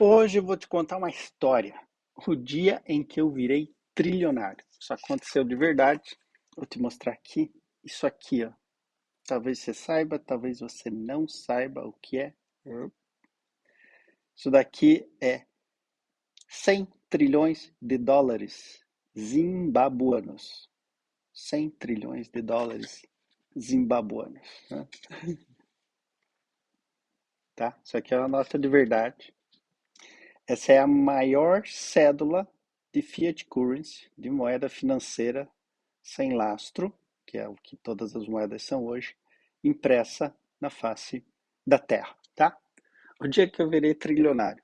Hoje eu vou te contar uma história. O dia em que eu virei trilionário. Isso aconteceu de verdade. Vou te mostrar aqui. Isso aqui, ó. Talvez você saiba, talvez você não saiba o que é. Isso daqui é 100 trilhões de dólares zimbabuanos. 100 trilhões de dólares zimbabuanos, né? Tá? Isso aqui é uma nota de verdade. Essa é a maior cédula de fiat currency, de moeda financeira sem lastro, que é o que todas as moedas são hoje, impressa na face da Terra, tá? O dia que eu virei trilionário.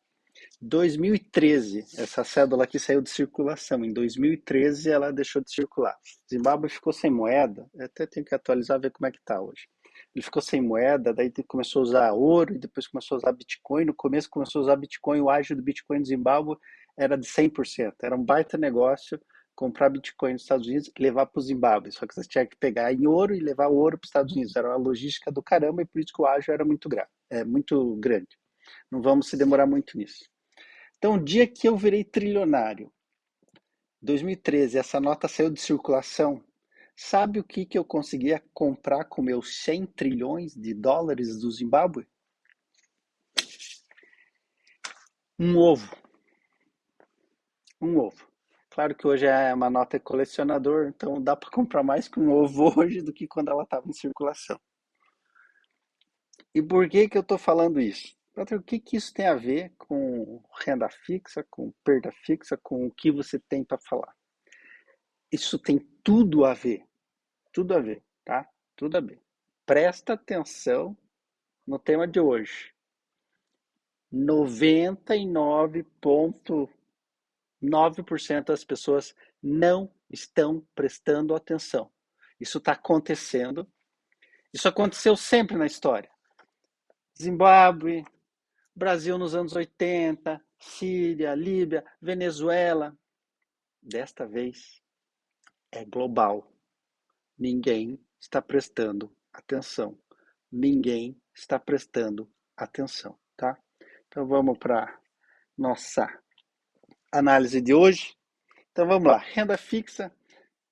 2013, essa cédula aqui saiu de circulação. Em 2013 ela deixou de circular. Zimbábue ficou sem moeda, eu até tenho que atualizar, ver como é que está hoje. Ele ficou sem moeda, daí começou a usar ouro, e depois começou a usar Bitcoin. No começo começou a usar Bitcoin, o ágio do Bitcoin do Zimbábue era de 100%. Era um baita negócio comprar Bitcoin nos Estados Unidos e levar para o Zimbábue. Só que você tinha que pegar em ouro e levar o ouro para os Estados Unidos. Era uma logística do caramba e por isso que o ágio era muito grande. Não vamos se demorar muito nisso. Então, o dia que eu virei trilionário, 2013, essa nota saiu de circulação. Sabe o que eu conseguia comprar com meus 100 trilhões de dólares do Zimbábue? Um ovo. Um ovo. Claro que hoje é uma nota colecionador, então dá para comprar mais que um ovo hoje do que quando ela estava em circulação. E por que eu estou falando isso? O que isso tem a ver com renda fixa, com perda fixa, com o que você tem para falar? Isso tem tudo a ver, tá? Tudo a ver. Presta atenção no tema de hoje. 99,9% das pessoas não estão prestando atenção. Isso está acontecendo. Isso aconteceu sempre na história. Zimbábue, Brasil nos anos 80, Síria, Líbia, Venezuela. Desta vez é global. Ninguém está prestando atenção. Ninguém está prestando atenção, tá? Então vamos para nossa análise de hoje. Então vamos lá, renda fixa.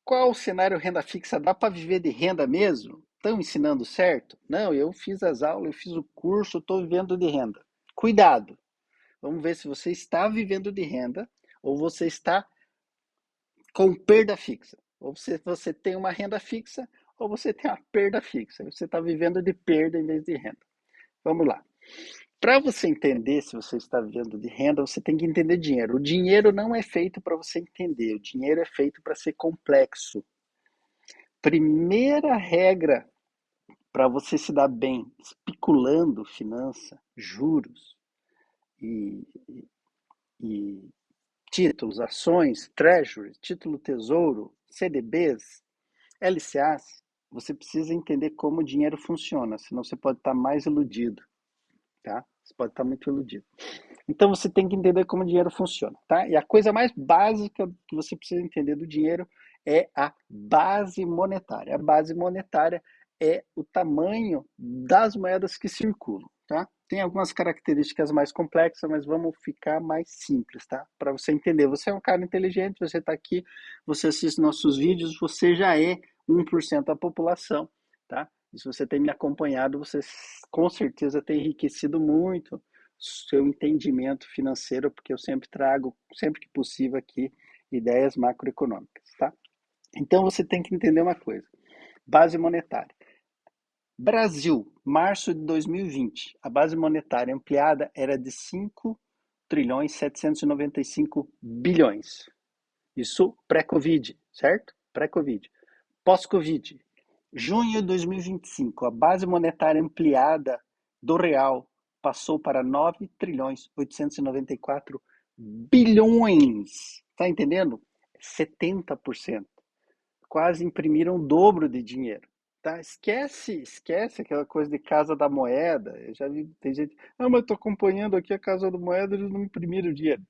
Qual o cenário renda fixa? Dá para viver de renda mesmo? Estão ensinando certo? Não, eu fiz as aulas, eu fiz o curso, estou vivendo de renda. Cuidado! Vamos ver se você está vivendo de renda ou você está com perda fixa. Ou você tem uma renda fixa ou você tem uma perda fixa. Você está vivendo de perda em vez de renda. Vamos lá. Para você entender se você está vivendo de renda, você tem que entender dinheiro. O dinheiro não é feito para você entender, o dinheiro é feito para ser complexo. Primeira regra para você se dar bem especulando finança, juros e, e títulos, ações, treasuries, título tesouro, CDBs, LCAs, você precisa entender como o dinheiro funciona, senão você pode estar mais iludido, tá? Você pode estar muito iludido. Então você tem que entender como o dinheiro funciona, tá? E a coisa mais básica que você precisa entender do dinheiro é a base monetária. A base monetária é o tamanho das moedas que circulam, tá? Tem algumas características mais complexas, mas vamos ficar mais simples, tá? Para você entender. Você é um cara inteligente, você está aqui, você assiste nossos vídeos, você já é 1% da população, tá? E se você tem me acompanhado, você com certeza tem enriquecido muito seu entendimento financeiro, porque eu sempre trago, sempre que possível aqui, ideias macroeconômicas, tá? Então você tem que entender uma coisa. Base monetária. Brasil, março de 2020, a base monetária ampliada era de 5 trilhões 795 bilhões. Isso pré-Covid, certo? Pré-Covid. Pós-Covid, junho de 2025, a base monetária ampliada do real passou para 9 trilhões 894 bilhões. Está entendendo? 70%. Quase imprimiram o dobro de dinheiro. Tá? Esquece aquela coisa de Casa da Moeda. Eu já vi, tem gente, mas estou acompanhando aqui a Casa da Moeda, eles não imprimiram dinheiro.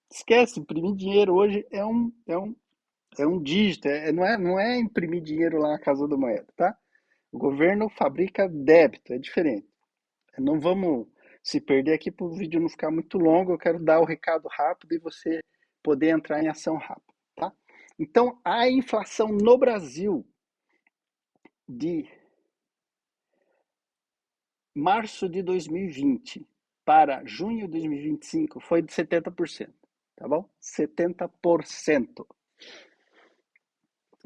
Esquece, imprimir dinheiro hoje é um dígito, não é imprimir dinheiro lá na Casa da Moeda, tá? O governo fabrica débito, é diferente. Não vamos se perder aqui para o vídeo não ficar muito longo, eu quero dar o recado rápido e você poder entrar em ação rápido, tá? Então, a inflação no Brasil de março de 2020 para junho de 2025 foi de 70%, tá bom? 70%.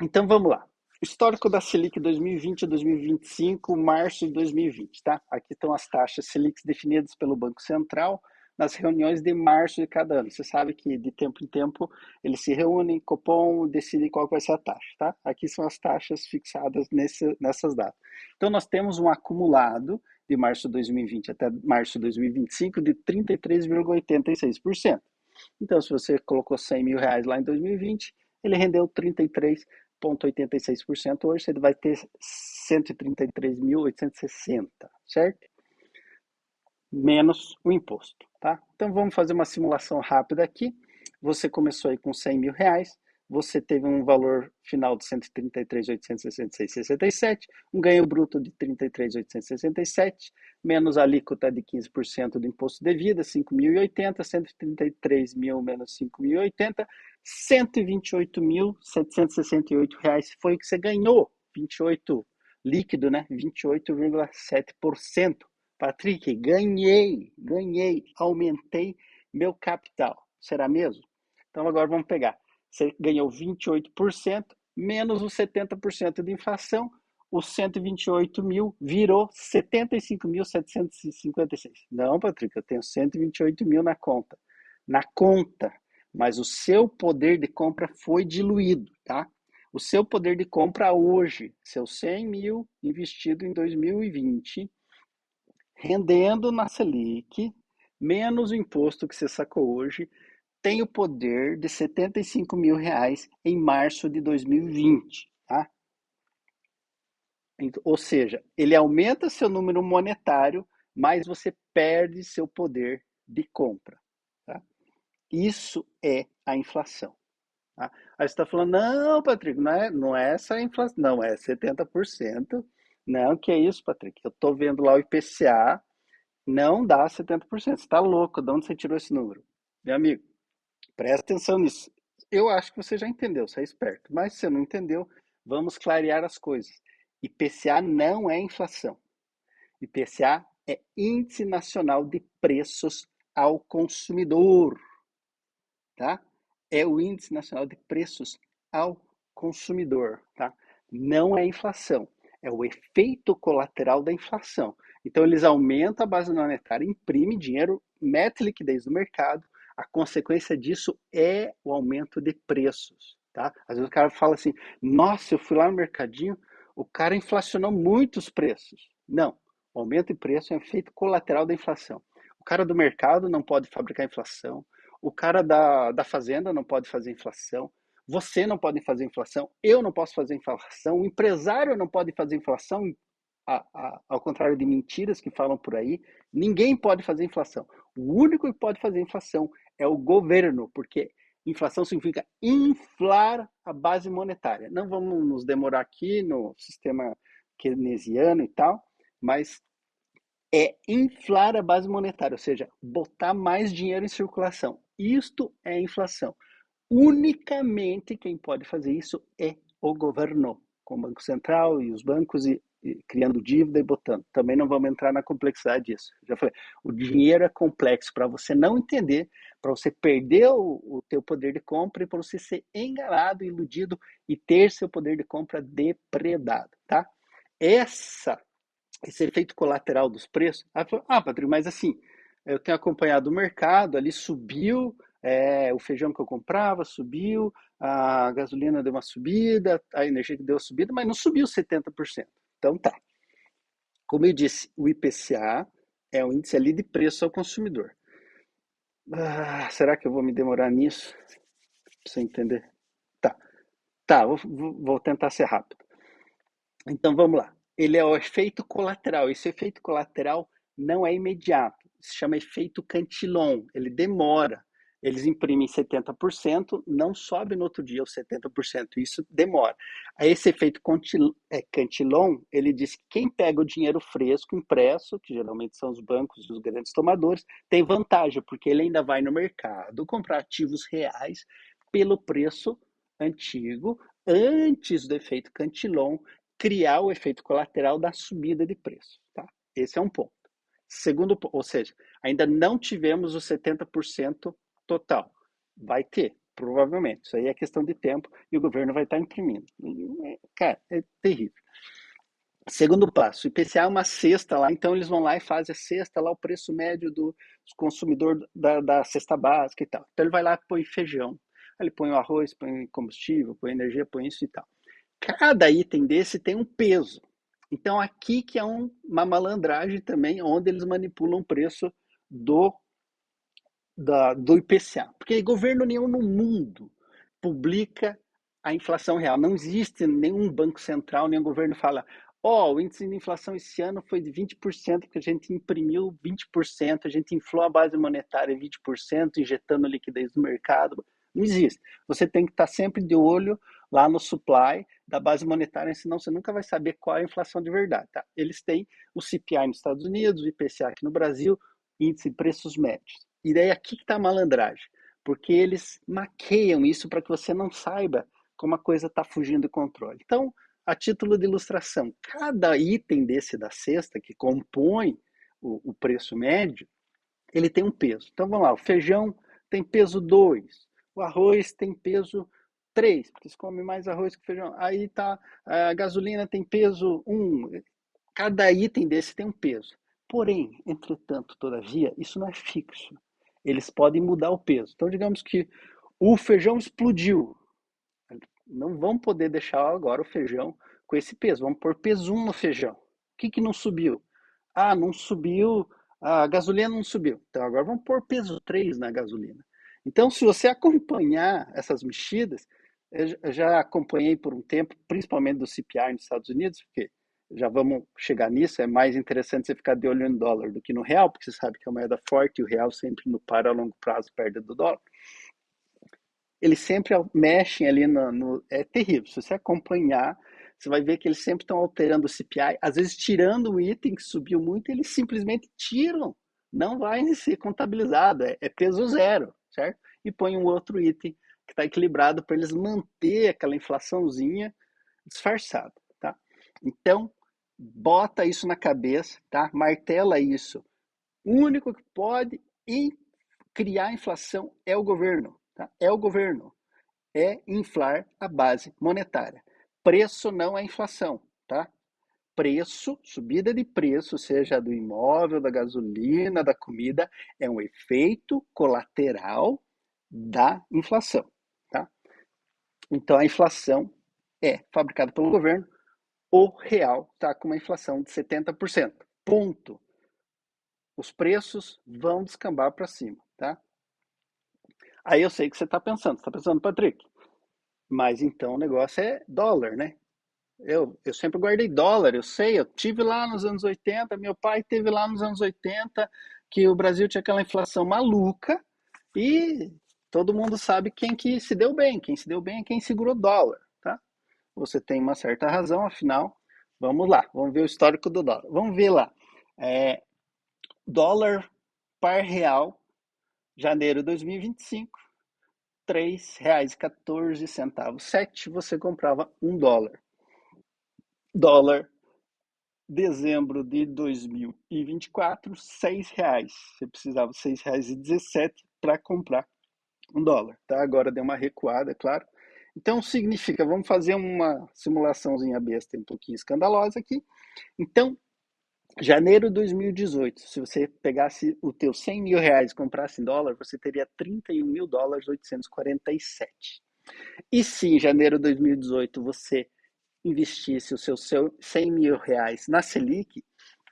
Então vamos lá. Histórico da Selic 2020 a 2025, março de 2020, tá? Aqui estão as taxas Selic definidas pelo Banco Central nas reuniões de março de cada ano. Você sabe que de tempo em tempo eles se reúnem, Copom, decidem qual vai ser a taxa, tá? Aqui são as taxas fixadas nessas datas. Então nós temos um acumulado de março de 2020 até março de 2025 de 33,86%. Então, se você colocou 100 mil reais lá em 2020, ele rendeu 33,86%. Hoje você vai ter 133.860, certo? Menos o imposto, tá? Então vamos fazer uma simulação rápida aqui. Você começou aí com 100 mil reais, você teve um valor final de 133.866,67, um ganho bruto de 33.867, menos a alíquota de 15% do imposto de vida, 5.080, 133 mil menos 5.080, 128.768 reais foi o que você ganhou, 28 líquido, né? 28,7%. Patrick, ganhei, aumentei meu capital. Será mesmo? Então agora vamos pegar. Você ganhou 28% menos os 70% de inflação, os 128 mil virou 75.756. Não, Patrick, eu tenho 128 mil na conta. Na conta, mas o seu poder de compra foi diluído, tá? O seu poder de compra hoje, seus 100 mil investido em 2020, rendendo na Selic, menos o imposto que você sacou hoje, tem o poder de 75 mil reais em março de 2020, tá? Ou seja, ele aumenta seu número monetário, mas você perde seu poder de compra, tá? Isso é a inflação. Tá? Aí você está falando, não, Patrick, não é essa a inflação, não, é 70%. Não, que é isso, Patrick? Eu estou vendo lá o IPCA, não dá 70%. Você está louco, de onde você tirou esse número? Meu amigo, presta atenção nisso. Eu acho que você já entendeu, você é esperto. Mas se você não entendeu, vamos clarear as coisas. IPCA não é inflação. IPCA é Índice Nacional de Preços ao Consumidor. Tá? É o Índice Nacional de Preços ao Consumidor. Tá? Não é inflação. É o efeito colateral da inflação. Então, eles aumentam a base monetária, imprimem dinheiro, mete liquidez no mercado. A consequência disso é o aumento de preços. Tá? Às vezes o cara fala assim, nossa, eu fui lá no mercadinho, o cara inflacionou muito os preços. Não, o aumento de preço é um efeito colateral da inflação. O cara do mercado não pode fabricar inflação, o cara da fazenda não pode fazer inflação, você não pode fazer inflação, eu não posso fazer inflação, o empresário não pode fazer inflação, ao contrário de mentiras que falam por aí, ninguém pode fazer inflação. O único que pode fazer inflação é o governo, porque inflação significa inflar a base monetária. Não vamos nos demorar aqui no sistema keynesiano e tal, mas é inflar a base monetária, ou seja, botar mais dinheiro em circulação. Isto é inflação. Unicamente quem pode fazer isso é o governo, com o Banco Central e os bancos e criando dívida e botando. Também não vamos entrar na complexidade disso. Já falei, o dinheiro é complexo para você não entender, para você perder o teu poder de compra e para você ser enganado, iludido e ter seu poder de compra depredado, tá? Esse efeito colateral dos preços. Patrícia, mas assim, eu tenho acompanhado o mercado, ali subiu, o feijão que eu comprava subiu, a gasolina deu uma subida, a energia deu uma subida, mas não subiu 70%. Então tá. Como eu disse, o IPCA é o índice ali de preço ao consumidor. Será que eu vou me demorar nisso? Pra você entender? Tá, vou tentar ser rápido. Então vamos lá. Ele é o efeito colateral. Esse efeito colateral não é imediato. Se chama efeito Cantillon. Ele demora. Eles imprimem 70%, não sobe no outro dia os 70%, isso demora. Aí esse efeito Cantillon, ele diz que quem pega o dinheiro fresco impresso, que geralmente são os bancos e os grandes tomadores, tem vantagem, porque ele ainda vai no mercado comprar ativos reais pelo preço antigo, antes do efeito Cantillon criar o efeito colateral da subida de preço. Tá? Esse é um ponto. Segundo, ou seja, ainda não tivemos os 70% total. Vai ter, provavelmente. Isso aí é questão de tempo e o governo vai estar imprimindo. Cara, é terrível. Segundo passo, o IPCA é uma cesta lá, então eles vão lá e fazem a cesta lá, o preço médio do consumidor da cesta básica e tal. Então ele vai lá e põe feijão, ele põe o arroz, põe combustível, põe energia, põe isso e tal. Cada item desse tem um peso. Então aqui que é uma malandragem também, onde eles manipulam o preço do do IPCA. Porque governo nenhum no mundo publica a inflação real. Não existe nenhum banco central, nenhum governo fala: ó, o índice de inflação esse ano foi de 20%, porque a gente imprimiu 20%, a gente inflou a base monetária 20%, injetando liquidez no mercado. Não existe. Você tem que estar sempre de olho lá no supply da base monetária, senão você nunca vai saber qual é a inflação de verdade. Tá? Eles têm o CPI nos Estados Unidos, o IPCA aqui no Brasil, índice de preços médios. E daí aqui que está a malandragem, porque eles maqueiam isso para que você não saiba como a coisa está fugindo de controle. Então, a título de ilustração, cada item desse da cesta que compõe o preço médio, ele tem um peso. Então vamos lá, o feijão tem peso 2, o arroz tem peso 3, porque se come mais arroz que feijão. Aí tá, a gasolina tem peso 1. Cada item desse tem um peso. Porém, entretanto, todavia, isso não é fixo. Eles podem mudar o peso. Então, digamos que o feijão explodiu. Não vão poder deixar agora o feijão com esse peso. Vamos pôr peso 1 no feijão. O que não subiu? Ah, não subiu, a gasolina não subiu. Então agora vamos pôr peso 3 na gasolina. Então, se você acompanhar essas mexidas, eu já acompanhei por um tempo, principalmente do CPI nos Estados Unidos, porque já vamos chegar nisso, é mais interessante você ficar de olho no dólar do que no real, porque você sabe que é uma moeda forte e o real sempre no par a longo prazo perde do dólar. Eles sempre mexem ali é terrível. Se você acompanhar, você vai ver que eles sempre estão alterando o CPI, às vezes tirando um item que subiu muito, eles simplesmente tiram. Não vai ser contabilizado, é peso zero, certo? E põe um outro item que está equilibrado para eles manter aquela inflaçãozinha disfarçada, tá? Então, bota isso na cabeça, tá? Martela isso. O único que pode criar inflação é o governo, tá? É o governo. É inflar a base monetária. Preço não é inflação, tá? Preço, subida de preço, seja do imóvel, da gasolina, da comida, é um efeito colateral da inflação, tá? Então a inflação é fabricada pelo governo, o real está com uma inflação de 70%. Ponto. Os preços vão descambar para cima, tá? Aí eu sei que você está pensando, Patrick, mas então o negócio é dólar, né? Eu sempre guardei dólar, eu sei, eu tive lá nos anos 80, meu pai teve lá nos anos 80, que o Brasil tinha aquela inflação maluca e todo mundo sabe quem que se deu bem. Quem se deu bem é quem segurou dólar, tá? Você tem uma certa razão, afinal, vamos lá, vamos ver o histórico do dólar. Vamos ver lá. É, dólar par real, janeiro de 2025, R$ 3,14. 7 você comprava $1. Dólar dezembro de 2024, R$ 6. Você precisava de R$ 6,17 para comprar $1. Tá? Agora deu uma recuada, é claro. Então significa, vamos fazer uma simulaçãozinha besta, um pouquinho escandalosa aqui. Então, janeiro de 2018, se você pegasse o teu R$ 100.000 e comprasse em dólar, você teria $31.847. E se em janeiro de 2018 você investisse os seus R$ 100.000 na Selic,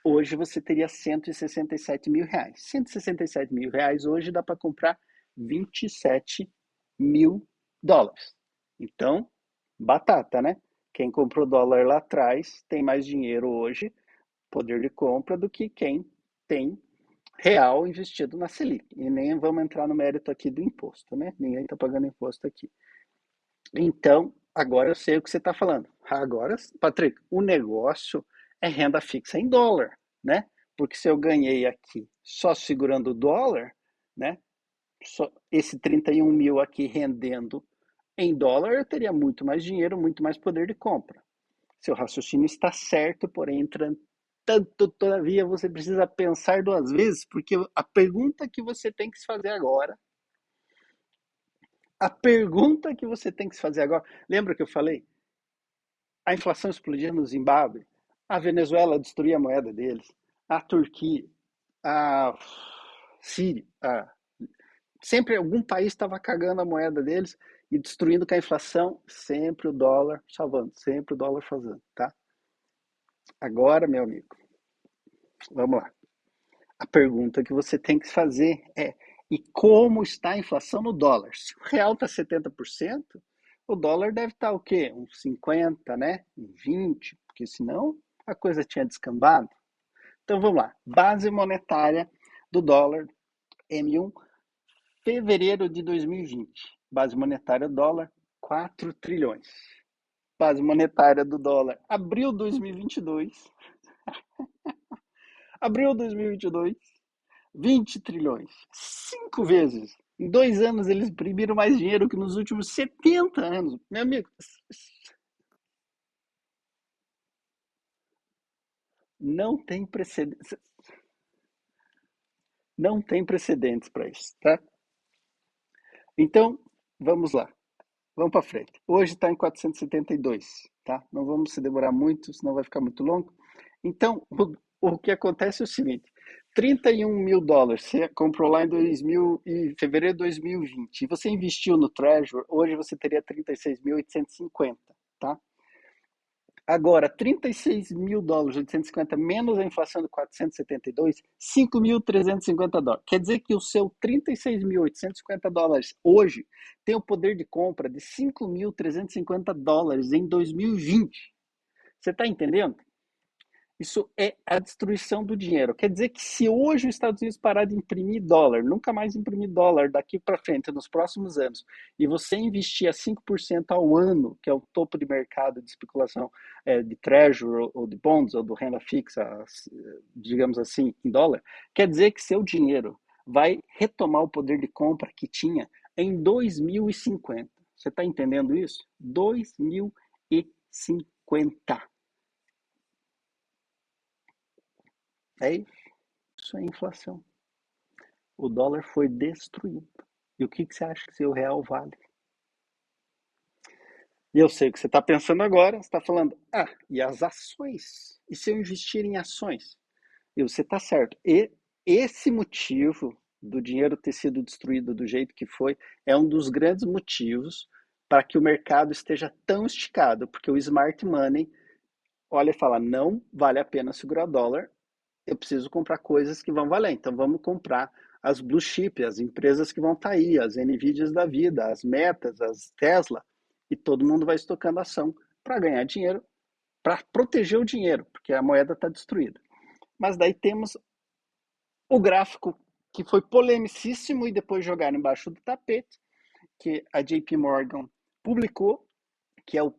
hoje você teria R$ 167.000. R$ 167.000 hoje dá para comprar US$ 27.000. Então, batata, né? Quem comprou dólar lá atrás tem mais dinheiro hoje, poder de compra, do que quem tem real investido na Selic. E nem vamos entrar no mérito aqui do imposto, né? Ninguém está pagando imposto aqui. Então, agora eu sei o que você está falando. Agora, Patrick, o negócio é renda fixa em dólar, né? Porque se eu ganhei aqui só segurando o dólar, né? Só esse 31 mil aqui rendendo em dólar, eu teria muito mais dinheiro, muito mais poder de compra. Seu raciocínio está certo, porém, entretanto, todavia, você precisa pensar duas vezes, porque a pergunta que você tem que se fazer agora, a pergunta que você tem que se fazer agora, lembra que eu falei? A inflação explodia no Zimbábue, a Venezuela destruía a moeda deles, a Turquia, a Síria, sempre algum país estava cagando a moeda deles e destruindo com a inflação, sempre o dólar salvando, sempre o dólar fazendo, tá? Agora, meu amigo, vamos lá. A pergunta que você tem que fazer é: e como está a inflação no dólar? Se o real está 70%, o dólar deve estar o quê? Uns 50, né? Uns 20, porque senão a coisa tinha descambado. Então vamos lá. Base monetária do dólar M1, fevereiro de 2020. Base monetária do dólar, 4 trilhões. Base monetária do dólar, abril de 2022. Abril de 2022, 20 trilhões. 5 vezes. Em 2 anos eles imprimiram mais dinheiro que nos últimos 70 anos. Meu amigo, não tem precedentes. Não tem precedentes para isso, tá? Então, vamos lá. Vamos para frente. Hoje está em 472, tá? Não vamos se demorar muito, senão vai ficar muito longo. Então, o que acontece é o seguinte: 31 mil dólares você comprou lá em fevereiro de 2020 e você investiu no Treasury, hoje você teria 36.850, tá? Agora, 36 mil dólares, 850, menos a inflação de 472, 5.350 dólares. Quer dizer que o seu 36.850 dólares hoje tem o poder de compra de 5.350 dólares em 2020. Você está entendendo? Isso é a destruição do dinheiro. Quer dizer que se hoje os Estados Unidos parar de imprimir dólar, nunca mais imprimir dólar daqui para frente, nos próximos anos, e você investir a 5% ao ano, que é o topo de mercado de especulação de treasury ou de bonds ou do renda fixa, digamos assim, em dólar, quer dizer que seu dinheiro vai retomar o poder de compra que tinha em 2050. Você está entendendo isso? 2050. É isso é inflação. O dólar foi destruído. E o que você acha que seu real vale? E eu sei o que você está pensando agora, você está falando, e as ações? E se eu investir em ações? E você está certo. E esse motivo do dinheiro ter sido destruído do jeito que foi é um dos grandes motivos para que o mercado esteja tão esticado, porque o smart money olha e fala, não vale a pena segurar dólar, eu preciso comprar coisas que vão valer. Então vamos comprar as blue chip, as empresas que vão estar aí, as Nvidias da vida, as Metas, as Tesla, e todo mundo vai estocando ação para ganhar dinheiro, para proteger o dinheiro, porque a moeda está destruída. Mas daí temos o gráfico que foi polemicíssimo e depois jogaram embaixo do tapete, que a JP Morgan publicou, que é o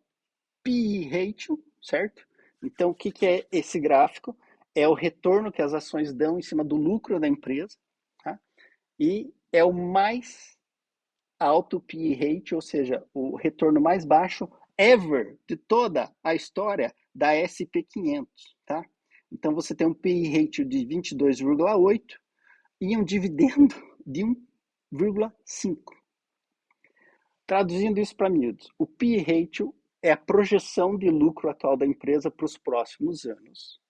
PE ratio, certo? Então, o que é esse gráfico? É o retorno que as ações dão em cima do lucro da empresa, tá? E é o mais alto PE ratio, ou seja, o retorno mais baixo ever de toda a história da SP500, tá? Então, você tem um PE ratio de 22,8 e um dividendo de 1,5. Traduzindo isso para miúdos, o PE ratio é a projeção de lucro atual da empresa para os próximos anos.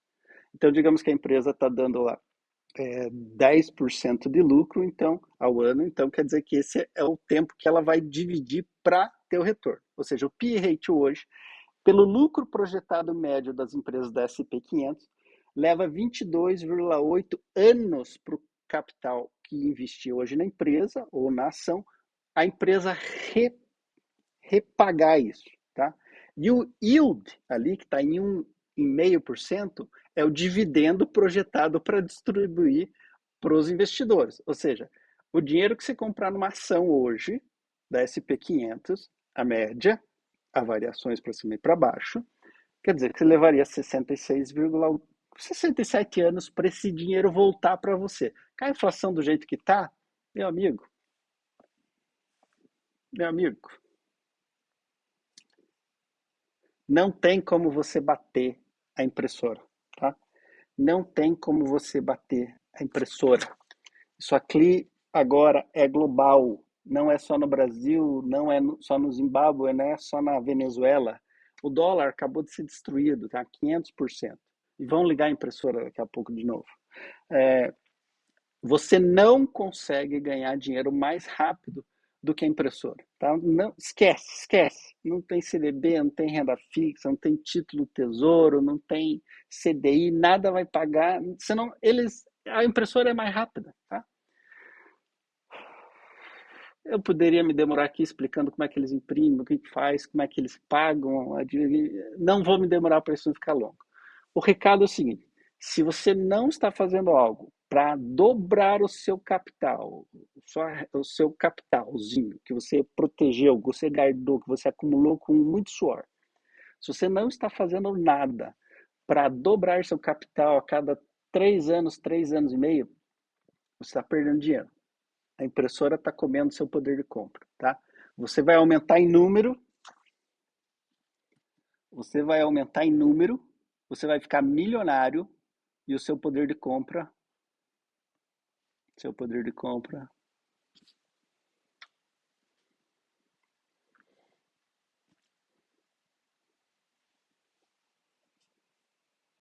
Então, digamos que a empresa está dando lá 10% de lucro então, ao ano, então quer dizer que esse é o tempo que ela vai dividir para ter o retorno. Ou seja, o PE ratio hoje, pelo lucro projetado médio das empresas da SP500, leva 22,8 anos para o capital que investiu hoje na empresa ou na ação, a empresa repagar isso, tá? E o yield ali, que está em 1,5%, é o dividendo projetado para distribuir para os investidores. Ou seja, o dinheiro que você comprar numa ação hoje, da SP500, a média, há variações para cima e para baixo, quer dizer que você levaria 67 anos para esse dinheiro voltar para você. Com a inflação do jeito que está, meu amigo, meu amigo, não tem como você bater a impressora, tá? Não tem como você bater a impressora. Isso aqui agora é global, não é só no Brasil, não é só no Zimbábue, não é só na Venezuela. O dólar acabou de ser destruído, tá? 500%. E vão ligar a impressora daqui a pouco de novo. Você não consegue ganhar dinheiro mais rápido do que a impressora. Tá? Não, esquece. Não tem CDB, não tem renda fixa, não tem título tesouro, não tem CDI, nada vai pagar. Senão a impressora é mais rápida. Tá? Eu poderia me demorar aqui explicando como é que eles imprimem, o que faz, como é que eles pagam. Não vou me demorar para isso não ficar longo. O recado é o seguinte: se você não está fazendo algo para dobrar o seu capital, o seu capitalzinho que você protegeu, que você guardou, que você acumulou com muito suor, se você não está fazendo nada para dobrar seu capital a cada 3 anos, 3 anos e meio, você está perdendo dinheiro. A impressora está comendo seu poder de compra, tá? Você vai aumentar em número, você vai aumentar em número, você vai ficar milionário e o seu poder de compra